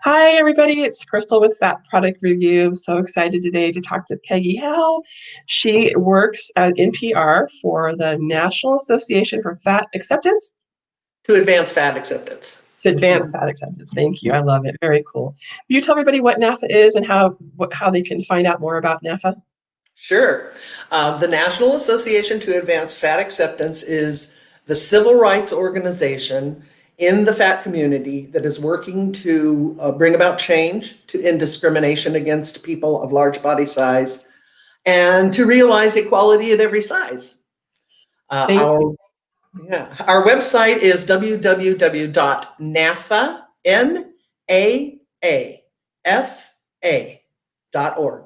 Hi, everybody. It's Crystal with Fat Product Review. I'm so excited today to talk to Peggy Howell. She works at NPR for the National Association for Fat Acceptance. To advance fat acceptance. To advance fat acceptance. Thank you. I love it. Very cool. Will you tell everybody what NAAFA is and how they can find out more about NAAFA? Sure. The National Association to Advance Fat Acceptance is the civil rights organization in the fat community that is working to bring about change in discrimination against people of large body size and to realize equality at every size. Our website is www.naafa.org.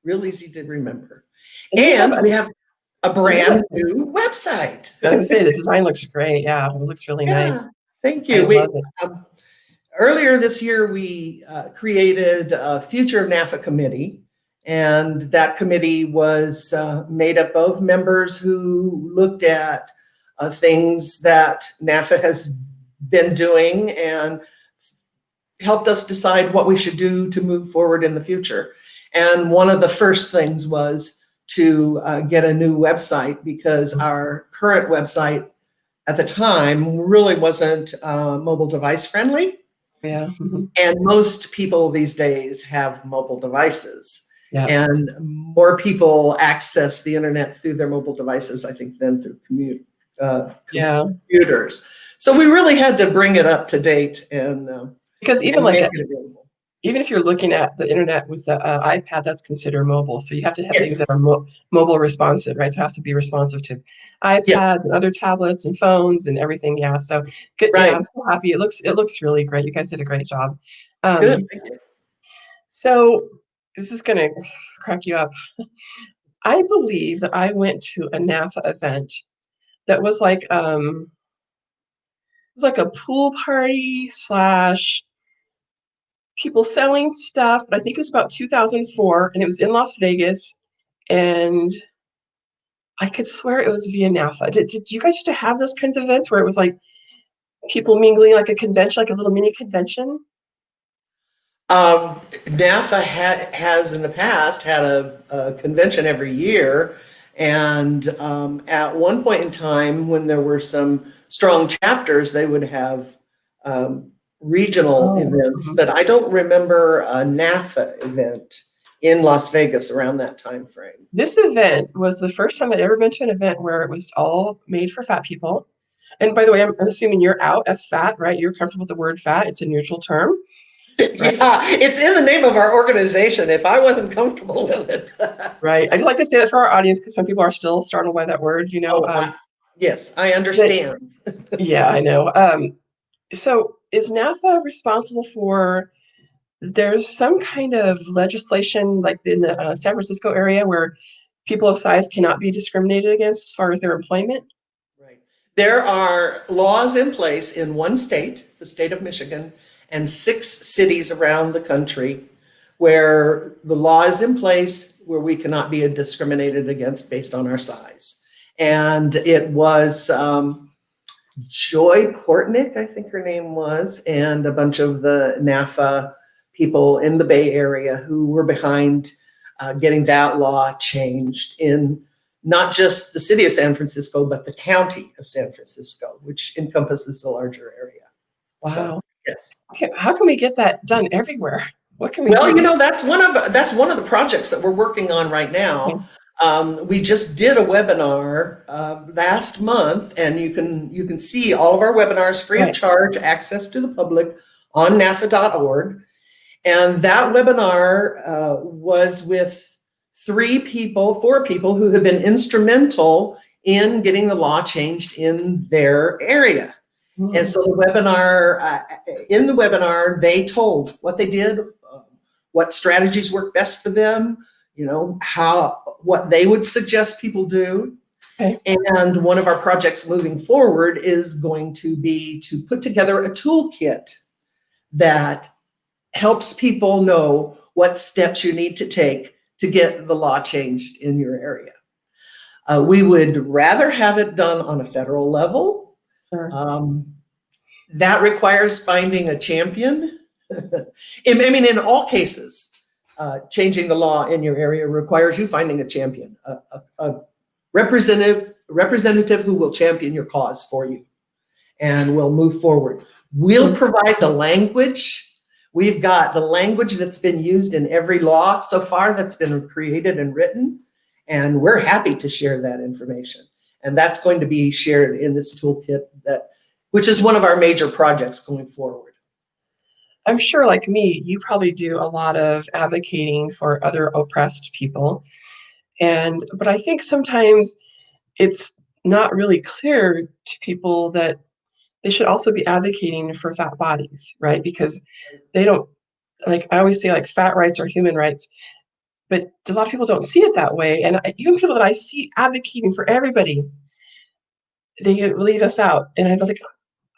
Real easy to remember. And we have a brand new website. I was going to say, the design looks great. Yeah, it looks really nice. Thank you. I love it. Earlier this year, we created a Future NAAFA committee, and that committee was made up of members who looked at things that NAAFA has been doing and helped us decide what we should do to move forward in the future. And one of the first things was to get a new website, because our current website at the time really wasn't mobile device friendly. Yeah. And most people these days have mobile devices. Yeah. And more people access the internet through their mobile devices, I think, than through computers. So we really had to bring it up to date, and because even even if you're looking at the internet with the iPad, that's considered mobile. So you have to have things that are mobile responsive, right? So it has to be responsive to iPads and other tablets and phones and everything. Yeah. So good. Right. Yeah, I'm so happy. It looks really great. You guys did a great job. Good. Thank you. So this is going to crack you up. I believe that I went to a NAAFA event that was like it was like a pool party / people selling stuff, but I think it was about 2004, and it was in Las Vegas, and I could swear it was via NAAFA. Did you guys used to have those kinds of events where it was like people mingling, like a convention, like a little mini convention? NAAFA has in the past had a convention every year, and at one point in time, when there were some strong chapters, they would have regional events, but I don't remember a NAAFA event in Las Vegas around that time frame. This event was the first time I'd ever been to an event where it was all made for fat people. And by the way, I'm assuming you're out as fat, right? You're comfortable with the word fat. It's a neutral term. Right? Yeah, it's in the name of our organization. If I wasn't comfortable with it. Right. I just like to say that for our audience, because some people are still startled by that word, you know. Yes, I understand. Yeah, I know. So is NAAFA responsible for, there's some kind of legislation like in the San Francisco area where people of size cannot be discriminated against as far as their employment? Right. There are laws in place in one state, the state of Michigan, and 6 cities around the country where the law is in place where we cannot be discriminated against based on our size. And it was Joy Portnick, I think her name was, and a bunch of the NAAFA people in the Bay Area who were behind getting that law changed in not just the city of San Francisco, but the county of San Francisco, which encompasses a larger area. Wow. So, yes. Okay, how can we get that done everywhere? What can we do? Well, you know, that's one of the projects that we're working on right now. We just did a webinar last month, and you can see all of our webinars free of charge, access to the public on naafa.org. And that webinar was with 4 people who have been instrumental in getting the law changed in their area. And so in the webinar, they told what they did, what strategies work best for them, you know, what they would suggest people do. Okay. And one of our projects moving forward is going to be to put together a toolkit that helps people know what steps you need to take to get the law changed in your area. We would rather have it done on a federal level. Sure. That requires finding a champion I mean, in all cases, changing the law in your area requires you finding a champion, a representative who will champion your cause for you and will move forward. We'll provide the language. We've got the language that's been used in every law so far that's been created and written, and we're happy to share that information. And that's going to be shared in this toolkit, which is one of our major projects going forward. I'm sure, like me, you probably do a lot of advocating for other oppressed people. But I think sometimes it's not really clear to people that they should also be advocating for fat bodies, right? Because they don't, like I always say, like fat rights are human rights, but a lot of people don't see it that way. And even people that I see advocating for everybody, they leave us out. And I was like,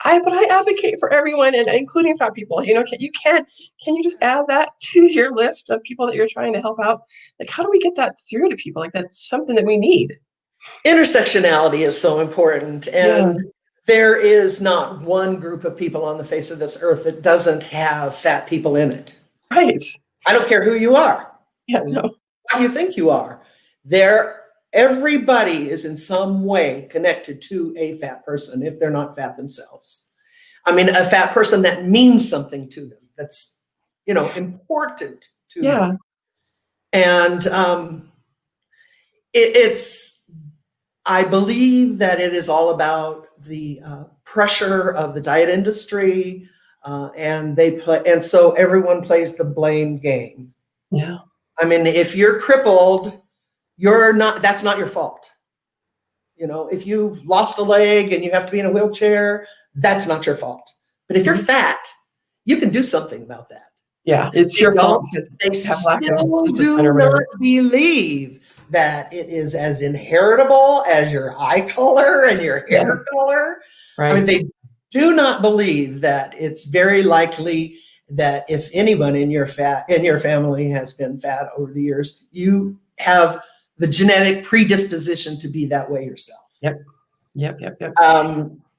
but I advocate for everyone, and including fat people. Can you just add that to your list of people that you're trying to help out? Like, how do we get that through to people? Like, that's something that we need. Intersectionality is so important, and there is not one group of people on the face of this earth that doesn't have fat people in it. Right. I don't care who you are. Yeah, no. What you think you are. Everybody is in some way connected to a fat person if they're not fat themselves. I mean, a fat person that means something to them, that's, important to them. And I believe that it is all about the pressure of the diet industry, and so everyone plays the blame game. Yeah. I mean, if you're crippled, that's not your fault. If you've lost a leg and you have to be in a wheelchair, that's not your fault. But if you're fat, you can do something about that. Yeah, it's your fault because they still do not believe that it is as inheritable as your eye color and your hair color. Right. I mean, they do not believe that it's very likely that if anyone in your family has been fat over the years, you have the genetic predisposition to be that way yourself. Yep.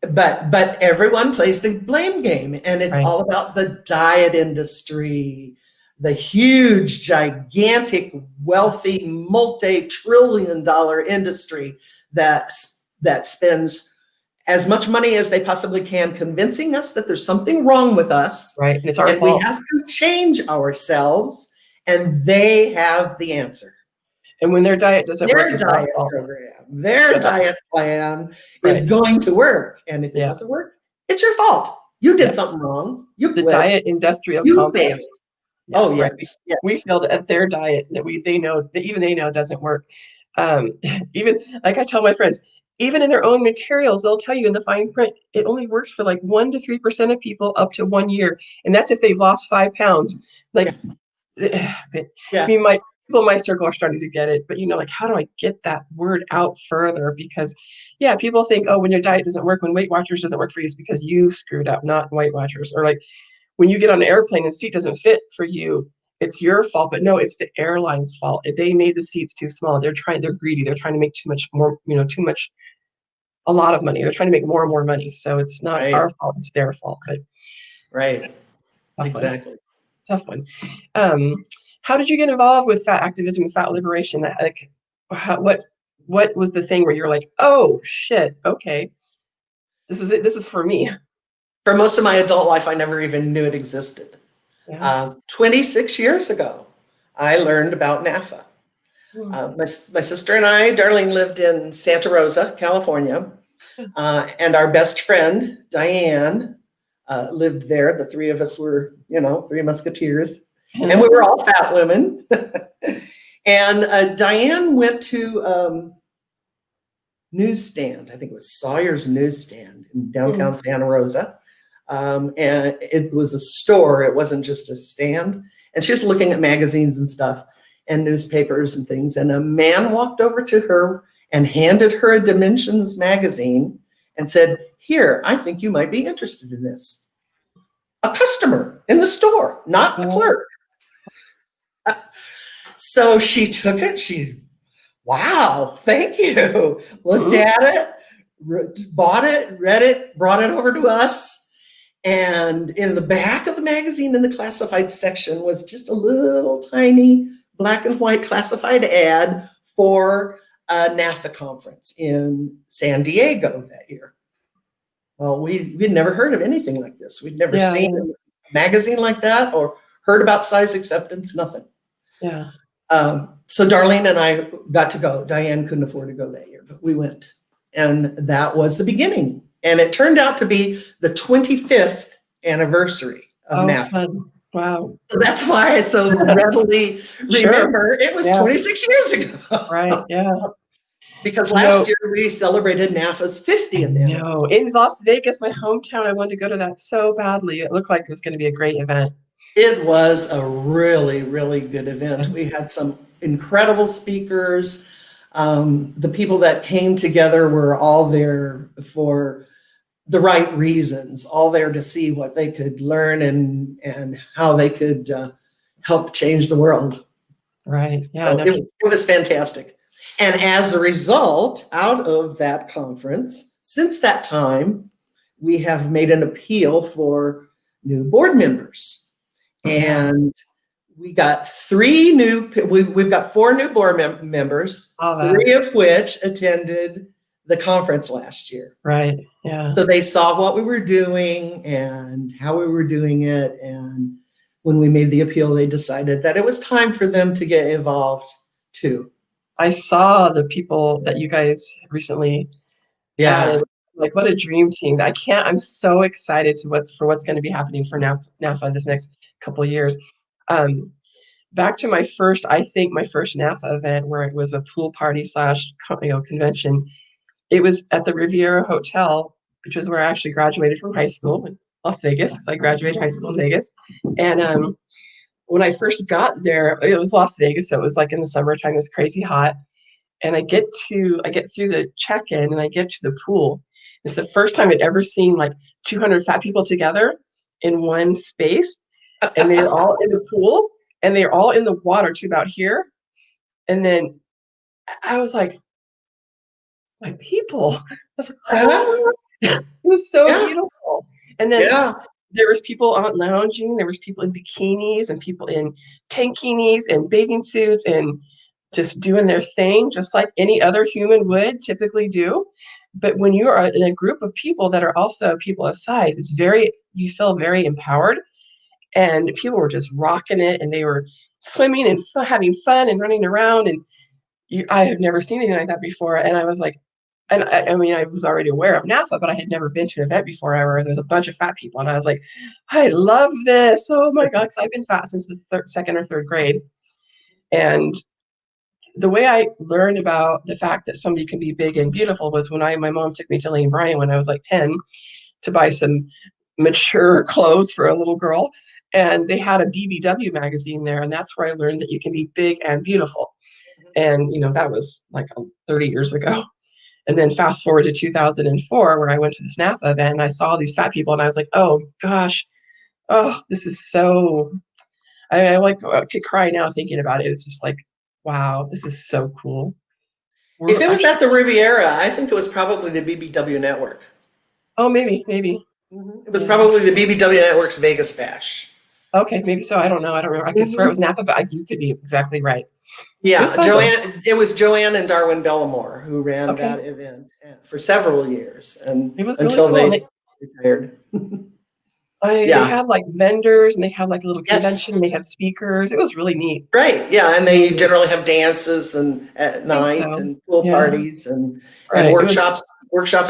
But everyone plays the blame game, and it's all about the diet industry, the huge, gigantic, wealthy, multi-trillion-dollar industry that spends as much money as they possibly can convincing us that there's something wrong with us. Right, and it's our fault. We have to change ourselves, and they have the answer. And when their diet doesn't work, their diet plan is going to work. And if it doesn't work, it's your fault. You did something wrong. The diet industrial complex. Oh, yes. We failed at their diet that they know doesn't work. Even like I tell my friends, even in their own materials, they'll tell you in the fine print, it only works for like 1 to 3% of people up to 1 year. And that's if they've lost 5 pounds. Like, I mean, people in my circle are starting to get it, but like, how do I get that word out further? Because people think, oh, when your diet doesn't work, when Weight Watchers doesn't work for you, it's because you screwed up, not Weight Watchers. Or like when you get on an airplane and the seat doesn't fit for you, it's your fault. But no, it's the airline's fault. They made the seats too small. They're greedy. They're trying to make a lot of money. They're trying to make more and more money. So it's not our fault, it's their fault. But Exactly. Tough one. How did you get involved with fat activism and fat liberation? What was the thing where you're like, oh shit, okay, this is it. This is for me. For most of my adult life, I never even knew it existed. 26 years ago, I learned about NAAFA. My sister and I, Darlene, lived in Santa Rosa, California, and our best friend, Diane, lived there. The three of us were, three musketeers. And we were all fat women. And Diane went to newsstand. I think it was Sawyer's Newsstand in downtown Santa Rosa. And it was a store. It wasn't just a stand. And she was looking at magazines and stuff and newspapers and things. And a man walked over to her and handed her a Dimensions magazine and said, "Here, I think you might be interested in this." A customer in the store, not the clerk. So she took it. Wow, thank you. Looked at it, bought it, read it, brought it over to us. And in the back of the magazine in the classified section was just a little tiny black and white classified ad for a NAAFA conference in San Diego that year. Well, we'd never heard of anything like this. We'd never seen a magazine like that or heard about size acceptance, nothing. Yeah. So Darlene and I got to go. Diane couldn't afford to go that year, but we went. And that was the beginning. And it turned out to be the 25th anniversary of NAAFA. Fun. Wow. So that's why I so readily remember it was 26 years ago. Right, yeah. Because last year we celebrated NAAFA's 50th anniversary. No, in Las Vegas, my hometown, I wanted to go to that so badly. It looked like it was going to be a great event. It was a really, really good event. We had some incredible speakers. The people that came together were all there for the right reasons, all there to see what they could learn and how they could help change the world. Right, yeah. So it was fantastic. And as a result, out of that conference, since that time, we have made an appeal for new board members. And we got we've got 4 new board members, 3 of which attended the conference last year. Right, yeah. So they saw what we were doing and how we were doing it. And when we made the appeal, they decided that it was time for them to get involved too. I saw the people that you guys recently added. Like, what a dream team. I'm so excited to what's going to be happening for NAAFA this next couple of years. Back to my first NAAFA event where it was a pool party / convention. It was at the Riviera Hotel, which is where I actually graduated from high school in Las Vegas, because I graduated high school in Vegas. And when I first got there, it was Las Vegas, so it was like in the summertime, it was crazy hot. And I get through the check-in and I get to the pool. It's the first time I'd ever seen like 200 fat people together in one space. And they're all in the pool and they're all in the water to about here. And then I was like, my people. I was like, oh. It was so beautiful. And then there was people out lounging. There was people in bikinis and people in tankinis and bathing suits and just doing their thing, just like any other human would typically do. But when you are in a group of people that are also people of size, you feel very empowered. And people were just rocking it, and they were swimming and having fun and running around. And I have never seen anything like that before. And I was like, and I mean, I was already aware of NAAFA, but I had never been to an event before where there's a bunch of fat people. And I was like, I love this. Oh my God, because I've been fat since the second or third grade. And the way I learned about the fact that somebody can be big and beautiful was when my mom took me to Lane Bryant when I was like 10 to buy some mature clothes for a little girl. And they had a BBW magazine there. And that's where I learned that you can be big and beautiful. And, that was like 30 years ago. And then fast forward to 2004, where I went to this NAAFA event and I saw these fat people and I was like, oh gosh, this is so, I could cry now thinking about it. It's just like, wow, this is so cool. If it was at the Riviera, I think it was probably the BBW network. Oh, maybe. It was probably the BBW network's Vegas Bash. Okay, maybe so. I don't know. I don't remember. I can swear it was NAAFA, but you could be exactly right. Yeah, it was Joanne and Darwin Bellamore who ran that event for several years, and until they retired. They had like vendors, and they had like a little convention, and they had speakers. It was really neat. Right, yeah, and they generally have dances and at night and pool parties and workshops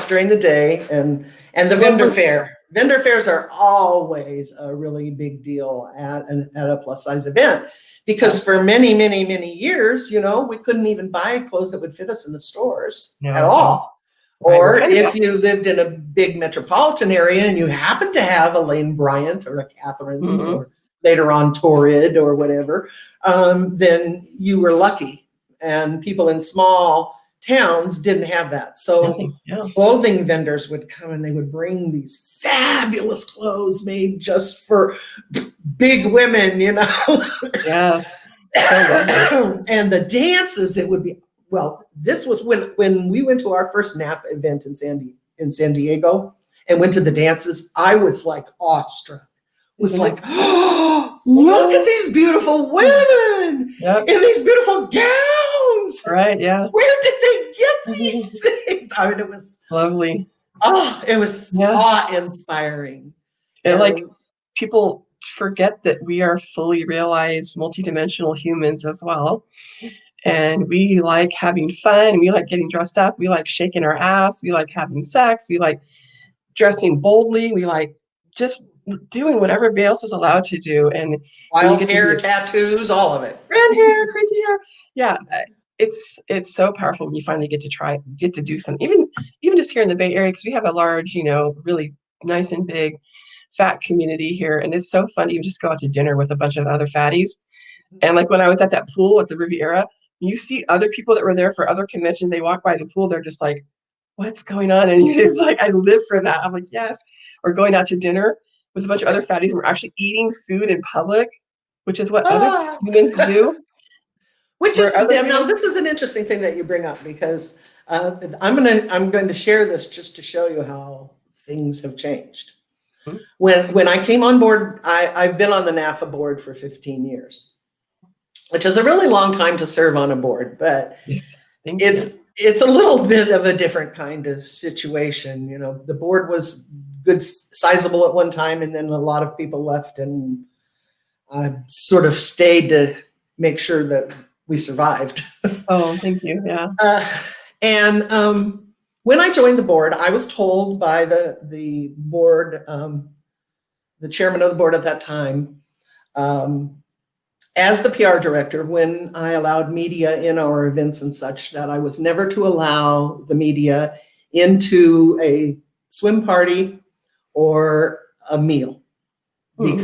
during the day, and the vendor fair. Vendor fairs are always a really big deal at a plus size event, because for many, many, many years, we couldn't even buy clothes that would fit us in the stores at all. Or if you lived in a big metropolitan area and you happened to have a Lane Bryant or a Catherine's or later on Torrid or whatever, then you were lucky. And people in small towns didn't have that. So clothing vendors would come and they would bring these fabulous clothes made just for big women, Yeah. And the dances, it would be, this was when we went to our first NAAFA event in San Diego, and went to the dances, I was like awestruck. Was Isn't like, it? oh, look at these beautiful women Yep. in these beautiful gowns. Right. Yeah. Where did they get these things? I mean, Lovely. it was Yeah. awe-inspiring. And like And people forget that we are fully realized multidimensional humans as well. And we like having fun. We like getting dressed up. We like shaking our ass. We like having sex. We like dressing boldly. We like just doing what everybody else is allowed to do. And when you wild get to be hair, a tattoos, all of it. red hair, crazy hair, yeah, it's so powerful when you finally get to do something. Even just here in the Bay Area, because we have a large, really nice and big fat community here, and it's so fun to even just go out to dinner with a bunch of other fatties. And like when I was at that pool at the Riviera, you see other people that were there for other conventions. They walk by the pool, they're just like, "What's going on?" And it's like I live for that. I'm like, yes. Or going out to dinner with a bunch of other fatties. We're actually eating food in public, which is what other Ah. humans do. Which is Where other now humans, this is an interesting thing that you bring up, because I'm going to share this just to show you how things have changed. hmm, When I came on board, I've been on the NAAFA board for 15 years, which is a really long time to serve on a board, but yes, thank you. it's a little bit of a different kind of situation. The board was good, sizable at one time, and then a lot of people left, and I sort of stayed to make sure that we survived. Oh, thank you. Yeah. And when I joined the board, I was told by the board, the chairman of the board at that time, as the PR director, when I allowed media in our events and such, that I was never to allow the media into a swim party or a meal, Mm-hmm.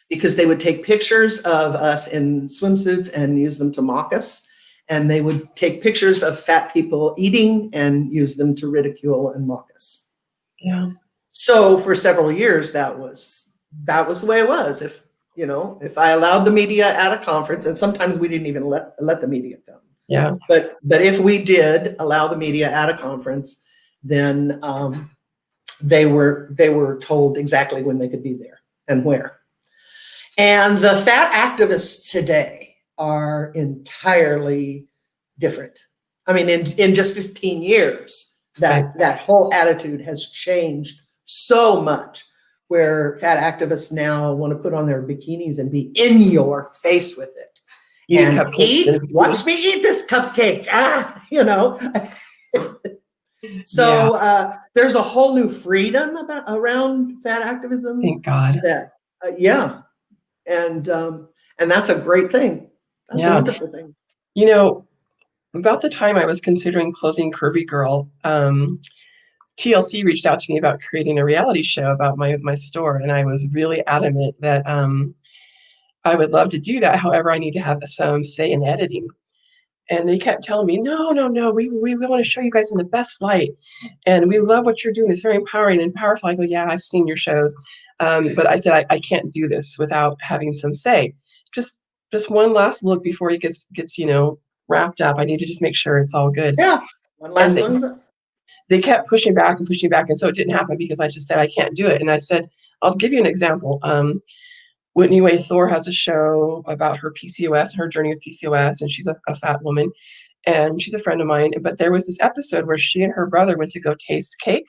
because they would take pictures of us in swimsuits and use them to mock us. And they would take pictures of fat people eating and use them to ridicule and mock us. Yeah. So for several years, that was the way it was. If I allowed the media at a conference, and sometimes we didn't even let the media come. Yeah. But if we did allow the media at a conference, then they were told exactly when they could be there and where. And the fat activists today are entirely different. I mean, in just 15 years, that whole attitude has changed so much, where fat activists now want to put on their bikinis and be in your face with it. Eating And cupcakes. watch me eat this cupcake. Yeah. So there's a whole new freedom around fat activism. Thank God. That yeah, and that's a great thing. That's a Yeah. wonderful thing. About the time I was considering closing Curvy Girl, TLC reached out to me about creating a reality show about my store, and I was really adamant that I would love to do that. However, I need to have some say in editing. And they kept telling me, no, no, no, we want to show you guys in the best light. And we love what you're doing. It's very empowering and powerful. I go, yeah, I've seen your shows. But I said, I can't do this without having some say. Just one last look before it gets wrapped up. I need to just make sure it's all good. Yeah. One And last one. they kept pushing back and pushing back. And so it didn't happen because I just said, I can't do it. And I said, I'll give you an example. Whitney Way Thor has a show about her PCOS, her journey with PCOS, and she's a fat woman, and she's a friend of mine. But there was this episode where she and her brother went to go taste cake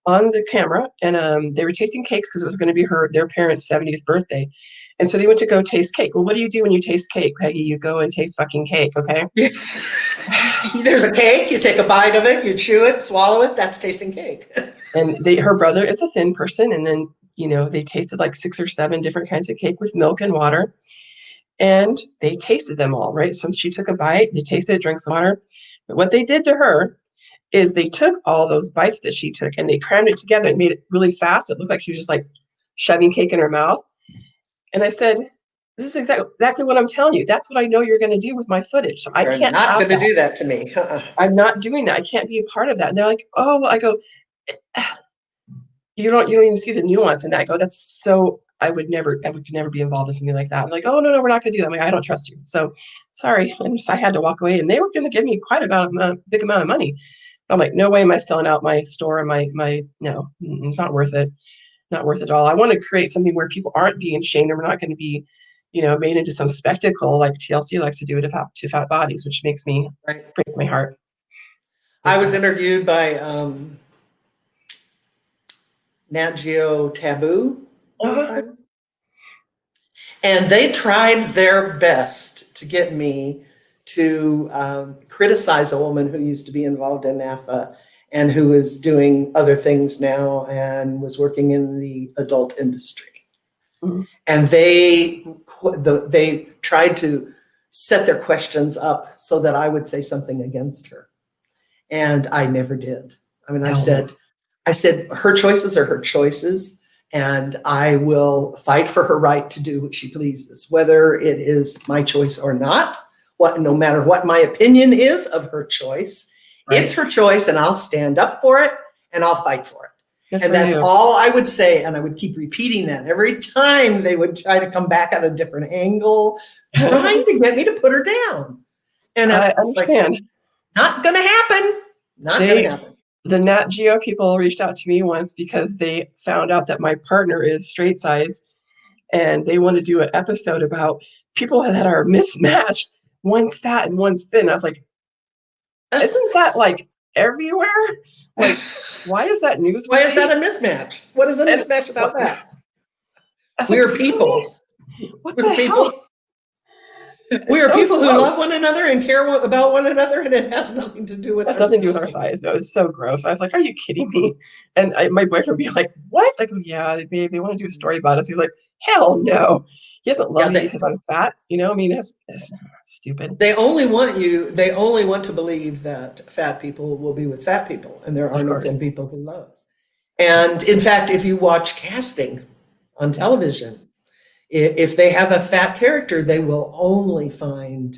on the camera, and they were tasting cakes because it was going to be their parents' 70th birthday. And so they went to go taste cake. Well, what do you do when you taste cake, Peggy? You go and taste fucking cake, okay? There's a cake, you take a bite of it, you chew it, swallow it, that's tasting cake. And her brother is a thin person, and then they tasted like 6 or 7 different kinds of cake with milk and water, and they tasted them all, right? So she took a bite, they tasted it, drank some water. But what they did to her is they took all those bites that she took and they crammed it together and made it really fast. It looked like she was just like shoving cake in her mouth. And I said, this is exactly what I'm telling you. That's what I know you're going to do with my footage. So I You're can't not have going to that. do that to me. I'm not doing that. I can't be a part of that. And they're like, oh, well, I go, you don't even see the nuance in that. I go, that's so, I would never be involved in something like that. I'm like, oh, no, we're not going to do that. I'm like, I don't trust you. So sorry. I had to walk away, and they were going to give me quite a big amount of money. I'm like, no way am I selling out my store and my no, it's not worth it. Not worth it at all. I want to create something where people aren't being shamed and we're not going to be, made into some spectacle like TLC likes to do to fat bodies, which makes me Right. break my heart. I was interviewed by Nat Geo Taboo one time. And they tried their best to get me to criticize a woman who used to be involved in NAAFA and who is doing other things now and was working in the adult industry. Mm-hmm. And they tried to set their questions up so that I would say something against her. And I never did. I mean, I said, her choices are her choices. And I will fight for her right to do what she pleases, whether it is my choice or not. No matter what my opinion is of her choice, right. It's her choice, and I'll stand up for it and I'll fight for it. And that's all I would say. And I would keep repeating that every time they would try to come back at a different angle, trying to get me to put her down. And I understand. Like, not going to happen. Not going to happen. The Nat Geo people reached out to me once because they found out that my partner is straight size, and they want to do an episode about people that are mismatched. One's fat and one's thin. I was like, isn't that like everywhere? Like, why is that news? Why is that a mismatch? What is a mismatch about that? We're people. What the hell? We are people who love one another and care about one another, and it has nothing to do with our size. It was so gross. I was like, "Are you kidding me?" And my boyfriend would be like, "What?" I go, "Yeah, babe, they want to do a story about us." He's like, "Hell no!" He doesn't love me because I'm fat. I mean, it's stupid. They only want to believe that fat people will be with fat people, and there are no thin people who love us. And in fact, if you watch casting on television, if they have a fat character, they will only find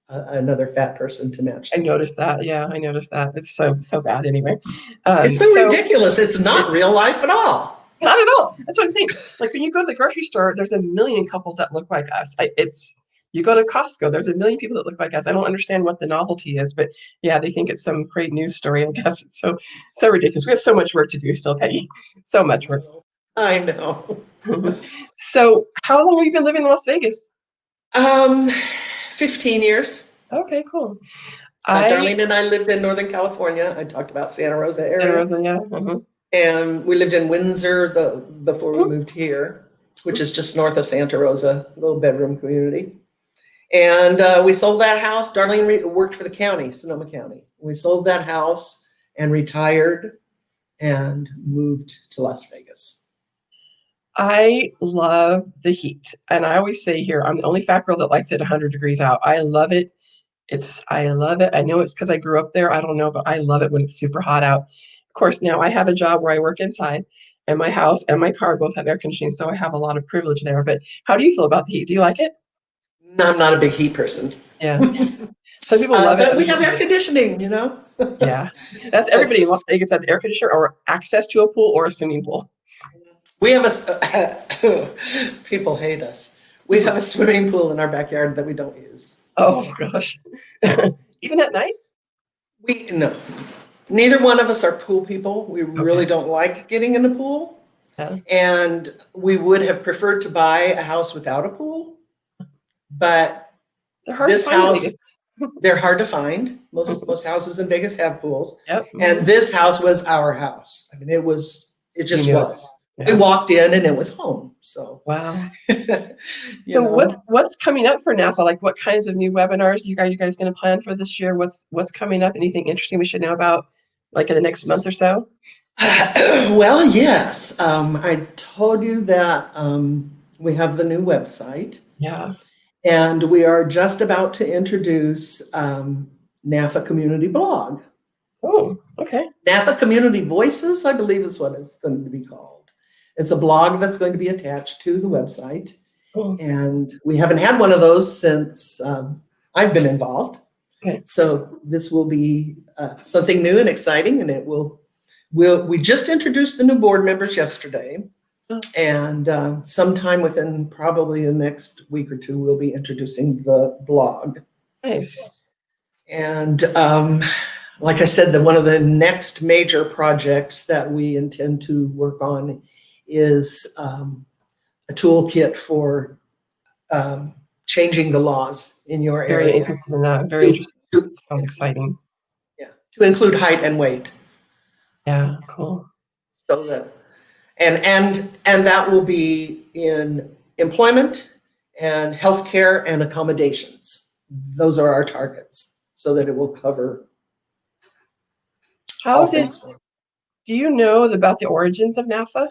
another fat person to match them. I noticed that. Yeah, I noticed that. It's so bad anyway. It's so ridiculous. It's not real life at all. Not at all. That's what I'm saying. Like when you go to the grocery store, there's a million couples that look like us. You go to Costco, there's a million people that look like us. I don't understand what the novelty is, but yeah, they think it's some great news story. I guess it's so ridiculous. We have so much work to do still, Peggy. So much work. I know. So how long have you been living in Las Vegas? 15 years. Okay, cool. Darlene and I lived in Northern California. I talked about Santa Rosa area. Santa Rosa, yeah. Uh-huh. And we lived in Windsor before we moved here, which is just north of Santa Rosa, a little bedroom community. And we sold that house. Darlene worked for the county, Sonoma County. We sold that house and retired and moved to Las Vegas. I love the heat. And I always say here, I'm the only fat girl that likes it 100 degrees out. I love it. I love it. I know it's because I grew up there. I don't know, but I love it when it's super hot out. Of course, now I have a job where I work inside, and my house and my car both have air conditioning, so I have a lot of privilege there. But how do you feel about the heat? Do you like it? No, I'm not a big heat person. Yeah. Some people love it. But we have air conditioning, Yeah. That's everybody in Las Vegas has air conditioner or access to a pool or a swimming pool. We have people hate us. We have a swimming pool in our backyard that we don't use. Oh gosh. Even at night? No. Neither one of us are pool people. We really don't like getting in the pool. Yeah. And we would have preferred to buy a house without a pool. But this house, they're hard to find. Most houses in Vegas have pools. Yep. And this house was our house. I mean, it just was. Yeah. We walked in and it was home. So wow. So what's coming up for NAAFA? Like what kinds of new webinars you guys going to plan for this year? What's coming up? Anything interesting we should know about like in the next month or so? Well, yes. I told you that we have the new website. Yeah. And we are just about to introduce NAAFA Community Blog. Oh, okay. NAAFA Community Voices, I believe is what it's going to be called. It's a blog that's going to be attached to the website. Oh. And we haven't had one of those since I've been involved. Okay. So this will be something new and exciting, and we just introduced the new board members yesterday. Oh. And sometime within probably the next week or two, we'll be introducing the blog. Nice. And like I said, one of the next major projects that we intend to work on is a toolkit for changing the laws in your Very area interested in that. Very to, interesting. to, Sounds exciting. yeah, to include height and weight. Yeah, cool. So that and that will be in employment and healthcare and accommodations. Those are our targets, so that it will cover How all did, things. do you know about the origins of NAAFA?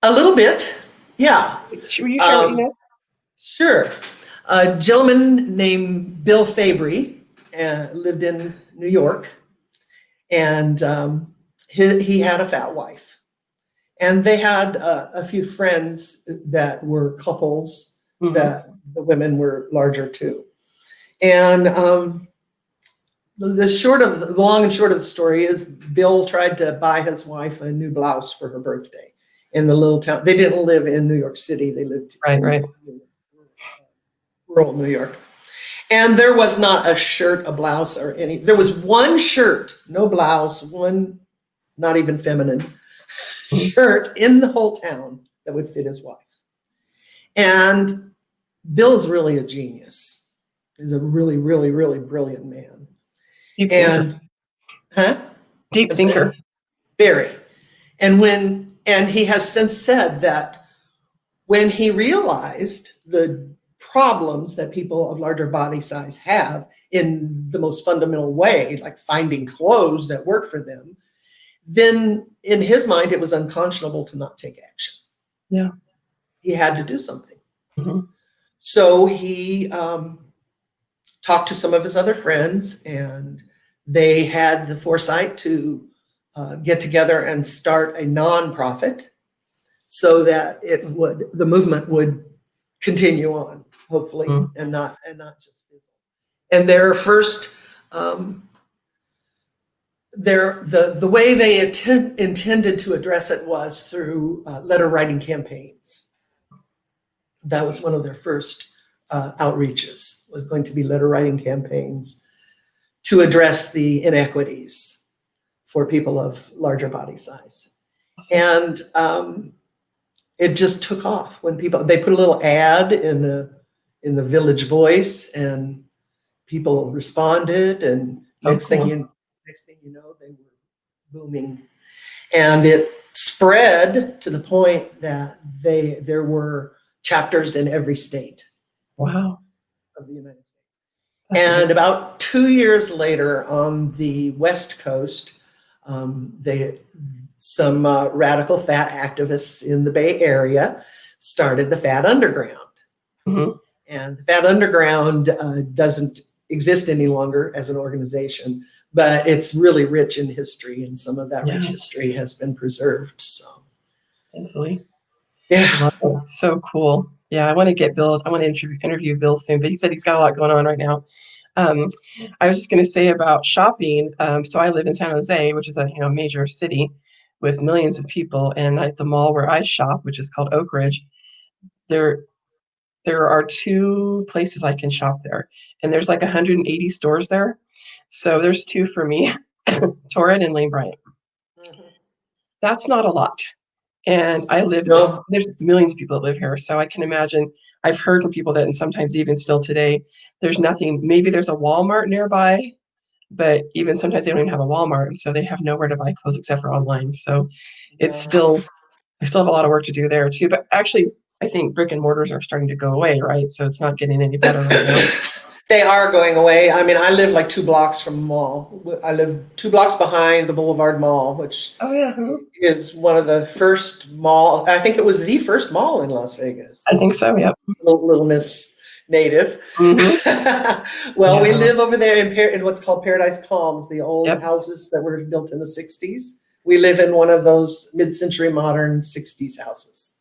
A little bit, yeah. Will you share what you know? Sure. A gentleman named Bill Fabry lived in New York, and he had a fat wife. And they had a few friends that were couples that the women were larger too. And the long and short of the story is Bill tried to buy his wife a new blouse for her birthday in the little town. They didn't live in New York City. They lived Right. in rural New York. And there was not a shirt, a blouse, or any. There was one shirt, no blouse, one not even feminine shirt in the whole town that would fit his wife. And Bill is really a genius. He's a really, really, really brilliant man. Deep thinker. Deep thinker. Very. And he has since said that when he realized the problems that people of larger body size have in the most fundamental way, like finding clothes that work for them, then in his mind, it was unconscionable to not take action. Yeah. He had to do something. So he talked to some of his other friends, and they had the foresight to get together and start a nonprofit so that the movement would continue on, hopefully, and not just fizzle. And their first the way they intended to address it was through letter writing campaigns. That was one of their first outreaches, was going to be letter writing campaigns to address the inequities for people of larger body size. And it just took off when they put a little ad in the Village Voice, and people responded, and next thing you know, they were booming. And it spread to the point that there were chapters in every state. Wow. Of the United States. And about 2 years later, on the West Coast, some radical fat activists in the Bay Area started the Fat Underground. And the Fat Underground doesn't exist any longer as an organization, but it's really rich in history, and some of that rich history has been preserved. So, thankfully, yeah, so cool. Yeah, I want to get Bill. I want to interview Bill soon, but he said he's got a lot going on right now. I was just going to say about shopping. So I live in San Jose, which is a major city with millions of people, and at the mall where I shop, which is called Oak Ridge, there are 2 places I can shop there, and there's like 180 stores there. So there's 2 for me, Torrid and Lane Bryant. That's not a lot. And I live, there's millions of people that live here. So I can imagine, I've heard from people that, and sometimes even still today, there's nothing, maybe there's a Walmart nearby, but even sometimes they don't even have a Walmart. And so they have nowhere to buy clothes except for online. So it's still, I still have a lot of work to do there too. But actually, I think brick and mortars are starting to go away, right? So it's not getting any better right now. They are going away. I mean, I live like 2 blocks from the mall. I live 2 blocks behind the Boulevard Mall, which is one of the first mall. I think it was the first mall in Las Vegas. I think so, yeah. Little Miss Native. Well, we live over there in what's called Paradise Palms, the old houses that were built in the 60s. We live in one of those mid-century modern 60s houses.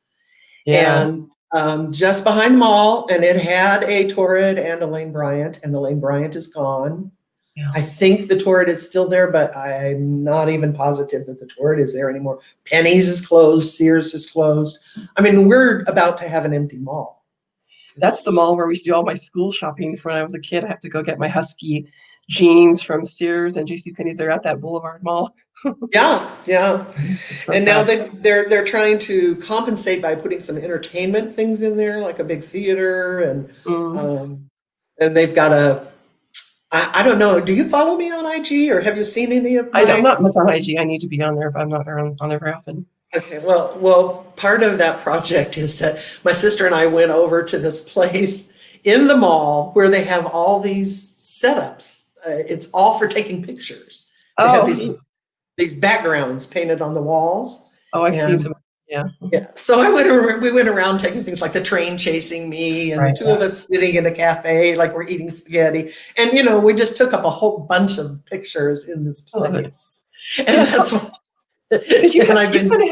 And just behind the mall, and it had a Torrid and a Lane Bryant, and the Lane Bryant is gone. I think the Torrid is still there, but I'm not even positive that the Torrid is there anymore. Penny's is closed, Sears is closed. I mean, we're about to have an empty mall. That's the mall where we used to do all my school shopping. When I was a kid, I have to go get my Husky jeans from Sears and JCPenney's. They're at that Boulevard Mall. Yeah, yeah. It's so And now sad. they're trying to compensate by putting some entertainment things in there, like a big theater, Mm. um, and they've got I don't know. Do you follow me on IG or have you seen any of I'm my? not much on IG. I need to be on there, but I'm not there on there very often. Okay, well, part of that project is that my sister and I went over to this place in the mall where they have all these setups. It's all for taking pictures. They have Oh, these backgrounds painted on the walls, oh, I've seen and some. Yeah, yeah. So we went around taking things like the train chasing me, and the right. two of Yeah, us sitting in a cafe like we're eating spaghetti, and we just took up a whole bunch of pictures in this I love it. place, and Yeah, so that's what. because And I've you kind been. of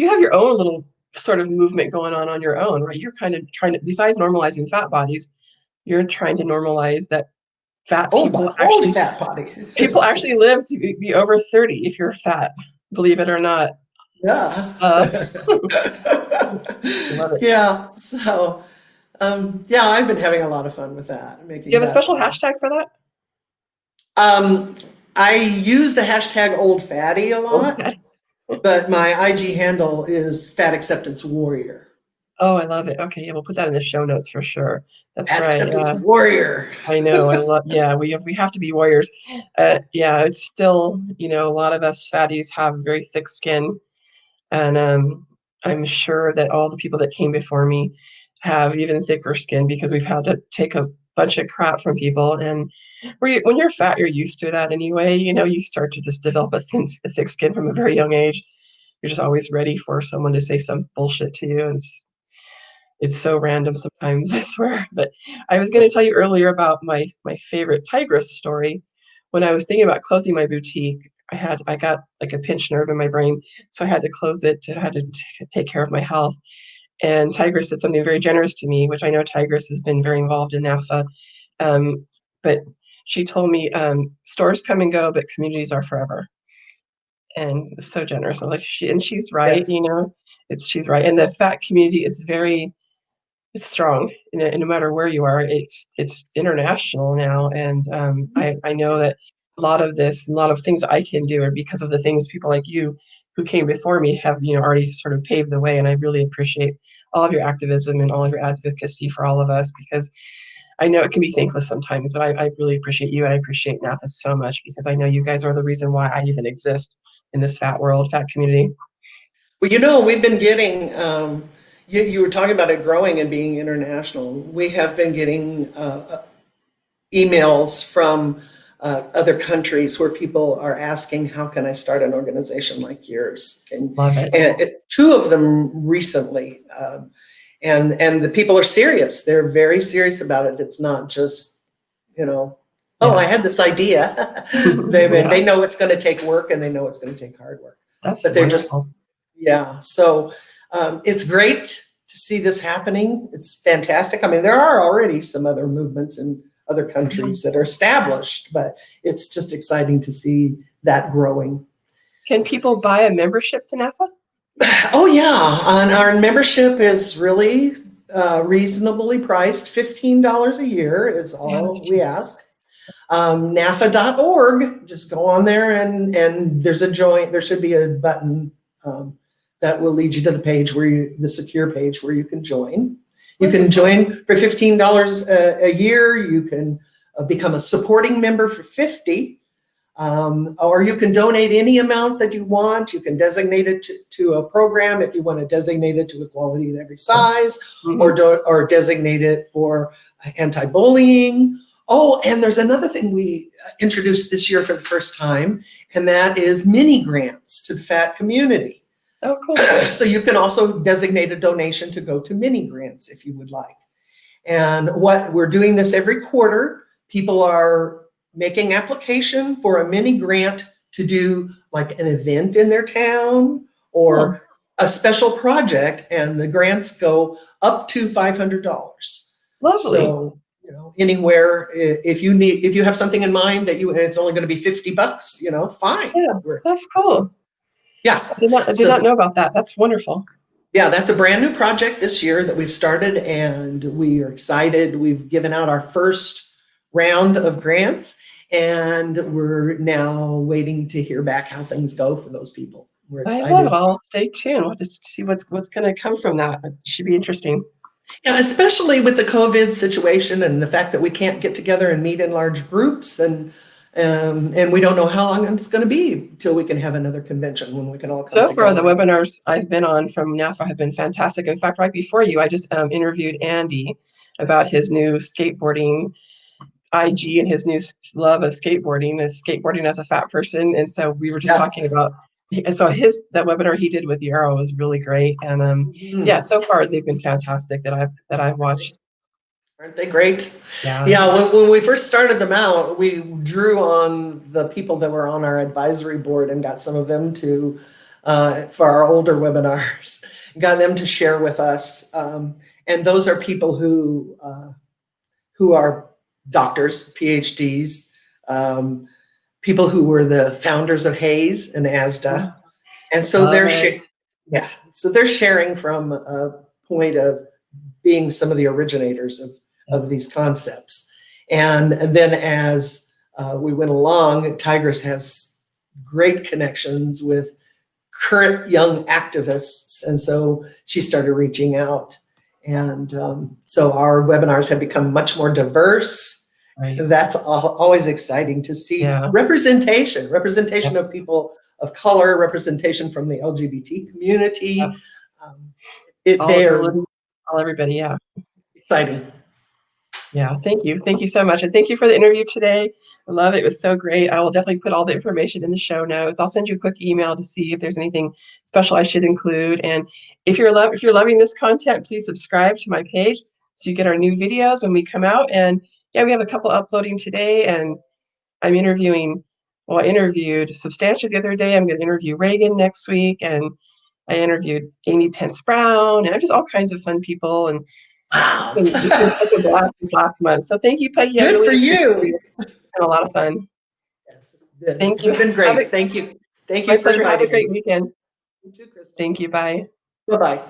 have your own little sort of movement going on your own, right? You're kind of trying to, besides normalizing fat bodies, you're trying to normalize that fat Old fat potty. people actually live to be over 30 if you're fat, believe it or not. Yeah. Uh, love it. Yeah. So, yeah, I've been having a lot of fun with that, Do you making have a that special fun. hashtag for that? Um, I use the hashtag old fatty a Oh, lot, but my IG handle is fatacceptancewarrior. oh, I love it. Okay, yeah, we'll put that in the show notes for sure. That's Fat right. acceptance warrior. I know. I love. Yeah, we have to be warriors. Yeah, it's still, a lot of us fatties have very thick skin, and I'm sure that all the people that came before me have even thicker skin because we've had to take a bunch of crap from people. And when you're fat, you're used to that anyway. You start to just develop a thick skin from a very young age. You're just always ready for someone to say some bullshit to you, and it's so random sometimes, I swear. But I was going to tell you earlier about my favorite tigress story. When I was thinking about closing my boutique, I got like a pinched nerve in my brain, so I had to close it. I had to take care of my health. And Tigress did something very generous to me, which I know Tigress has been very involved in NAAFA. But she told me, stores come and go, but communities are forever. And so generous. I'm like, she's right. Yes. She's right. And the fat community is it's strong, and no matter where you are. It's international now, and I know that a lot of things I can do are because of the things people like you who came before me have already sort of paved the way. And I really appreciate all of your activism and all of your advocacy for all of us, because I know it can be thankless sometimes, but I really appreciate you, and I appreciate NAFA so much, because I know you guys are the reason why I even exist in this fat community. Well, we've been getting, you were talking about it growing and being international. We have been getting emails from other countries where people are asking, how can I start an organization like yours? Love it. Two of them recently. And the people are serious. They're very serious about it. It's not just, oh, I Yeah. had this idea. Yeah, They know it's going to take work, and they know it's going to take hard work. that's But they're just, wonderful. yeah. So it's great to see this happening. It's fantastic. I mean, there are already some other movements in other countries that are established, but it's just exciting to see that growing. Can people buy a membership to NAFA? Oh yeah, and our membership is really reasonably priced. $15 a year is Yeah, that's all we true. ask. NAAFA.org. Just go on there, and there's a join. There should be a button that will lead you to the page the secure page where you can join. You can join for $15 a year. You can become a supporting member for $50. Or you can donate any amount that you want. You can designate it to a program if you want to designate it to equality in every size, Mhm. or designate it for anti-bullying. Oh, and there's another thing we introduced this year for the first time, and that is mini grants to the fat community. Oh, cool. So you can also designate a donation to go to mini grants if you would like. And what we're doing this every quarter. People are making application for a mini grant to do like an event in their town Cool. or a special project, and the grants go up to $500. Lovely. So, anywhere, if you have something in mind and it's only going to be $50, fine. Yeah, that's cool. Yeah. I did not So know about that. That's wonderful. yeah, that's a brand new project this year that we've started, and we are excited. We've given out our first round of grants, And we're now waiting to hear back how things go for those people. We're I love it. excited. I'll stay tuned. We'll just see what's going to come from that. It should be interesting. Yeah, especially with the COVID situation and the fact that we can't get together and meet in large groups, and we don't know how long it's going to be till we can have another convention when we can all come So far, together. the webinars I've been on from NAAFA have been fantastic. In fact, right before you, I just interviewed Andy about his new skateboarding IG and his new love of skateboarding, is skateboarding as a fat person. And so we were just Yes. talking about, and so that webinar he did with Yarrow was really great. And yeah, Mhm. so far they've been fantastic that I've watched. Aren't they great? Yeah. Yeah, when we first started them out, we drew on the people that were on our advisory board and got some of them to, for our older webinars, got them to share with us. And those are people who are doctors, PhDs, people who were the founders of Hayes and ASDA. And so they're sharing from a point of being some of the originators of these concepts. And then as we went along, Tigress has great connections with current young activists. And so she started reaching out. And so our webinars have become much more diverse. Right. That's always exciting to see. Yeah. Representation of people of color, representation from the LGBT community. All everybody, yeah. Exciting. Yeah, thank you. Thank you so much. And thank you for the interview today. I love it. It was so great. I will definitely put all the information in the show notes. I'll send you a quick email to see if there's anything special I should include. And if you're loving this content, please subscribe to my page so you get our new videos when we come out. And yeah, we have a couple uploading today, and I interviewed Substantia the other day. I'm going to interview Reagan next week, and I interviewed Amy Pence Brown, and just all kinds of fun people. And wow, it's been such a blast this last month. So thank you, Peggy. Good for you. It's been a lot of fun. Yes, thank you. It's been great. Thank you. Thank you My for pleasure. Have a inviting great me. weekend. You too, Crystal. Thank you. Bye. Bye-bye.